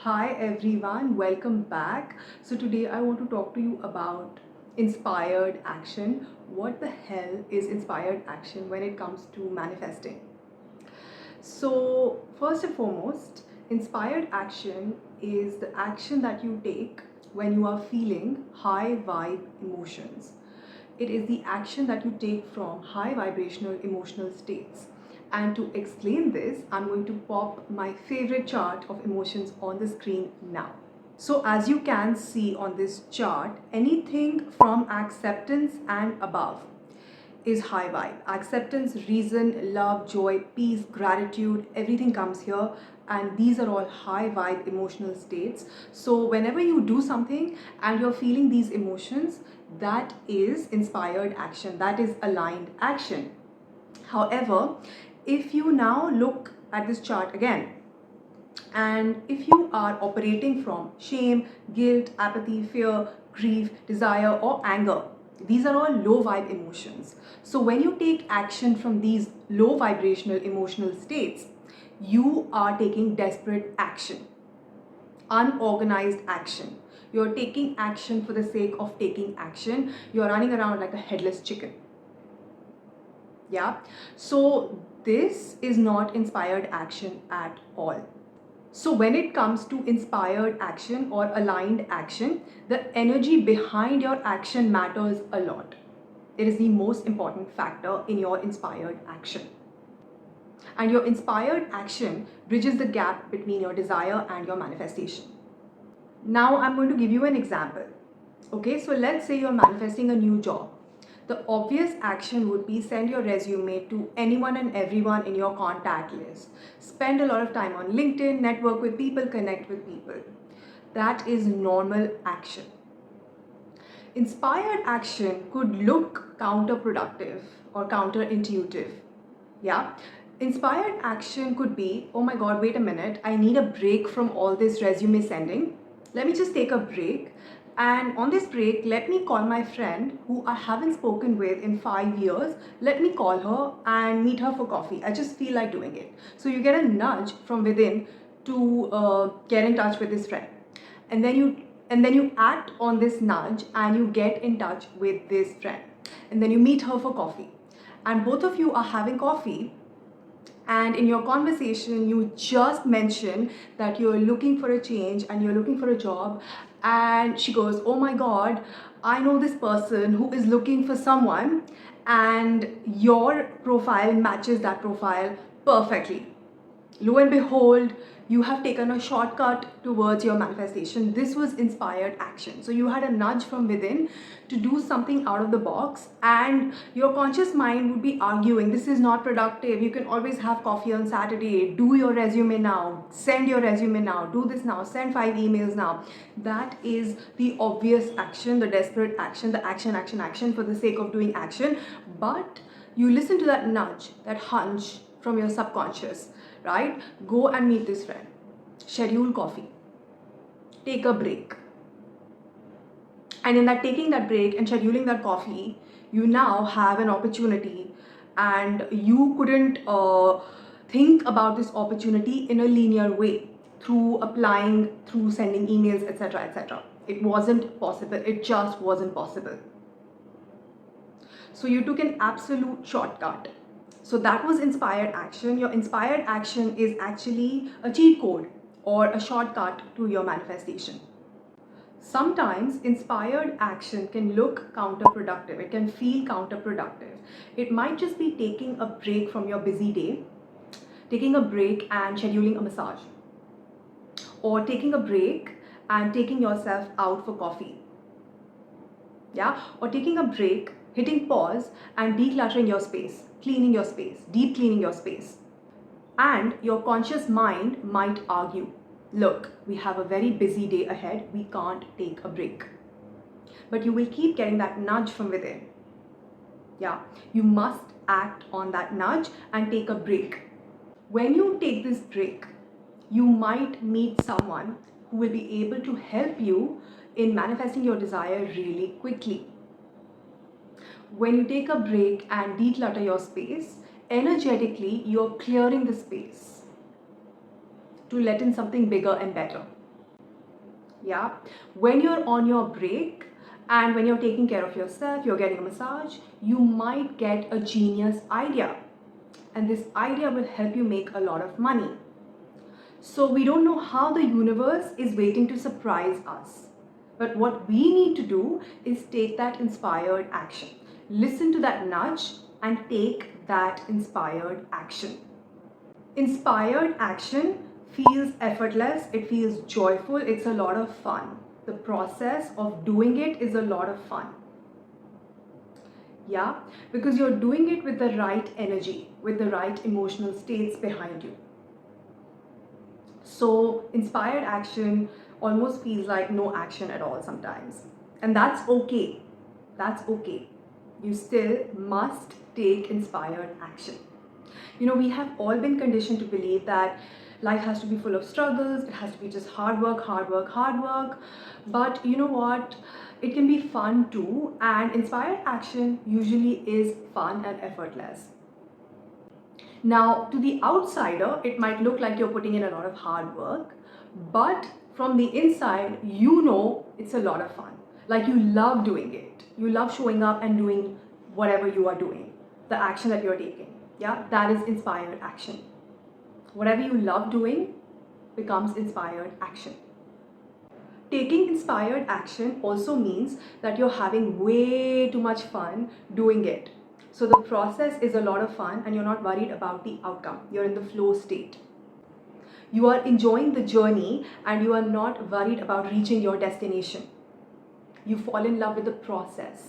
Hi everyone, welcome back. So today I want to talk to you about inspired action. What the hell is inspired action when it comes to manifesting? So first and foremost, inspired action is the action that you take when you are feeling high vibe emotions. It is the action that you take from high vibrational emotional states. And to explain this, I'm going to pop my favorite chart of emotions on the screen now. So as you can see on this chart, anything from acceptance and above is high vibe. Acceptance, reason, love, joy, peace, gratitude, everything comes here, and these are all high vibe emotional states. So whenever you do something and you're feeling these emotions, that is inspired action, that is aligned action. However, if you now look at this chart again, and if you are operating from shame, guilt, apathy, fear, grief, desire, or anger, these are all low vibe emotions. So when you take action from these low vibrational emotional states, you are taking desperate action, unorganized action. You're taking action for the sake of taking action. You're running around like a headless chicken. Yeah. So this is not inspired action at all. So when it comes to inspired action or aligned action, the energy behind your action matters a lot. It is the most important factor in your inspired action. And your inspired action bridges the gap between your desire and your manifestation. Now I'm going to give you an example. Okay, so let's say you're manifesting a new job. The obvious action would be send your resume to anyone and everyone in your contact list. Spend a lot of time on LinkedIn, network with people, connect with people. That is normal action. Inspired action could look counterproductive or counterintuitive. Yeah. Inspired action could be, oh my God, wait a minute, I need a break from all this resume sending. Let me just take a break. And on this break, let me call my friend who I haven't spoken with in 5 years. Let me call her and meet her for coffee. I just feel like doing it. So you get a nudge from within to get in touch with this friend. And then you act on this nudge and you get in touch with this friend. And then you meet her for coffee. And both of you are having coffee, and in your conversation you just mention that you're looking for a change and you're looking for a job, and she goes, oh my God, I know this person who is looking for someone, and your profile matches that profile perfectly. Lo and behold, you have taken a shortcut towards your manifestation. This was inspired action. So you had a nudge from within to do something out of the box, and your conscious mind would be arguing, this is not productive. You can always have coffee on Saturday. Do your resume now. Send your resume now. Do this now. Send 5 emails now. That is the obvious action, the desperate action, the action for the sake of doing action. But you listen to that nudge, that hunch from your subconscious, right? Go and meet this friend, schedule coffee, take a break. And in that taking that break and scheduling that coffee, you now have an opportunity, and you couldn't think about this opportunity in a linear way through applying, through sending emails, etc., etc. It wasn't possible. It just wasn't possible. So you took an absolute shortcut. So that was inspired action. Your inspired action is actually a cheat code or a shortcut to your manifestation. Sometimes inspired action can look counterproductive. It can feel counterproductive. It might just be taking a break from your busy day, taking a break and scheduling a massage, or taking a break and taking yourself out for coffee. Yeah, or taking a break, hitting pause and decluttering your space, cleaning your space, deep cleaning your space. And your conscious mind might argue, look, we have a very busy day ahead, we can't take a break. But you will keep getting that nudge from within. Yeah, you must act on that nudge and take a break. When you take this break, you might meet someone who will be able to help you in manifesting your desire really quickly. When you take a break and declutter your space, energetically you're clearing the space to let in something bigger and better. Yeah, when you're on your break and when you're taking care of yourself, you're getting a massage, you might get a genius idea, and this idea will help you make a lot of money. So we don't know how the universe is waiting to surprise us. But what we need to do is take that inspired action. Listen to that nudge and take that inspired action. Inspired action feels effortless, it feels joyful, it's a lot of fun. The process of doing it is a lot of fun. Yeah, because you're doing it with the right energy, with the right emotional states behind you. So inspired action almost feels like no action at all sometimes. And that's okay. That's okay. You still must take inspired action. You know, we have all been conditioned to believe that life has to be full of struggles, it has to be just hard work, hard work, hard work. But you know what? It can be fun too, and inspired action usually is fun and effortless. Now, to the outsider, it might look like you're putting in a lot of hard work, but from the inside, you know it's a lot of fun. Like you love doing it. You love showing up and doing whatever you are doing, the action that you're taking. Yeah, that is inspired action. Whatever you love doing becomes inspired action. Taking inspired action also means that you're having way too much fun doing it. So the process is a lot of fun and you're not worried about the outcome. You're in the flow state. You are enjoying the journey and you are not worried about reaching your destination. You fall in love with the process.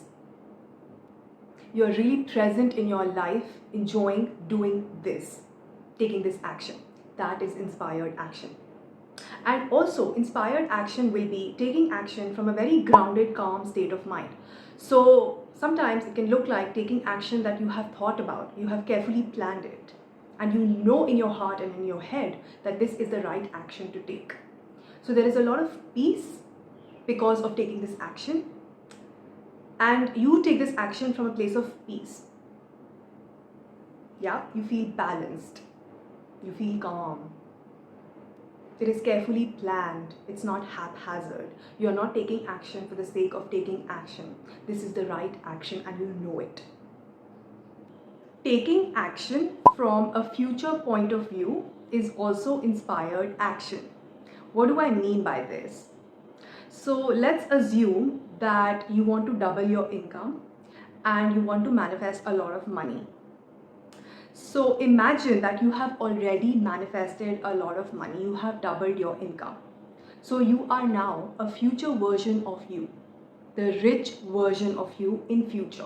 You're really present in your life, enjoying doing this, taking this action. That is inspired action. And also, inspired action will be taking action from a very grounded, calm state of mind. So sometimes it can look like taking action that you have thought about, you have carefully planned it, and you know in your heart and in your head that this is the right action to take. So there is a lot of peace because of taking this action, and you take this action from a place of peace. Yeah, you feel balanced, you feel calm. It is carefully planned. It's not haphazard. You're not taking action for the sake of taking action. This is the right action and you know it. Taking action from a future point of view is also inspired action. What do I mean by this? So let's assume that you want to double your income and you want to manifest a lot of money. So imagine that you have already manifested a lot of money, you have doubled your income. So you are now a future version of you, the rich version of you in future.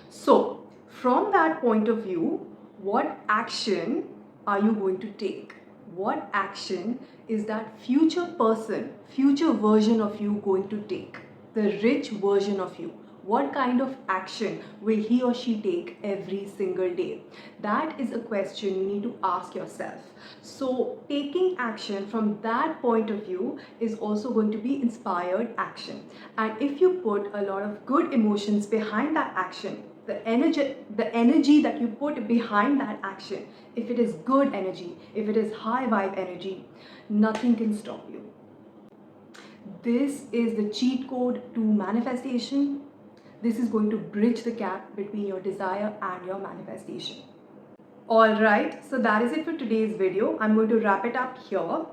So from that point of view, what action are you going to take? What action is that future person, future version of you going to take? The rich version of you. What kind of action will he or she take every single day? That is a question you need to ask yourself. So taking action from that point of view is also going to be inspired action. And if you put a lot of good emotions behind that action, the energy that you put behind that action, if it is good energy, if it is high vibe energy, nothing can stop you. This is the cheat code to manifestation. This is going to bridge the gap between your desire and your manifestation. Alright, so that is it for today's video. I'm going to wrap it up here.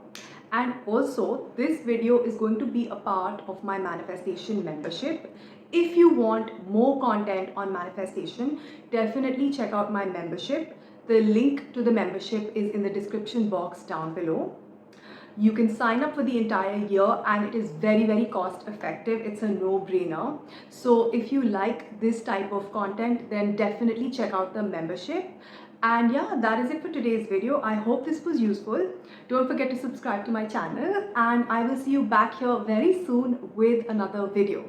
And also, this video is going to be a part of my manifestation membership. If you want more content on manifestation, definitely check out my membership. The link to the membership is in the description box down below. You can sign up for the entire year and it is very, very cost effective. It's a no-brainer. So if you like this type of content, then definitely check out the membership. And yeah, that is it for today's video. I hope this was useful. Don't forget to subscribe to my channel and I will see you back here very soon with another video.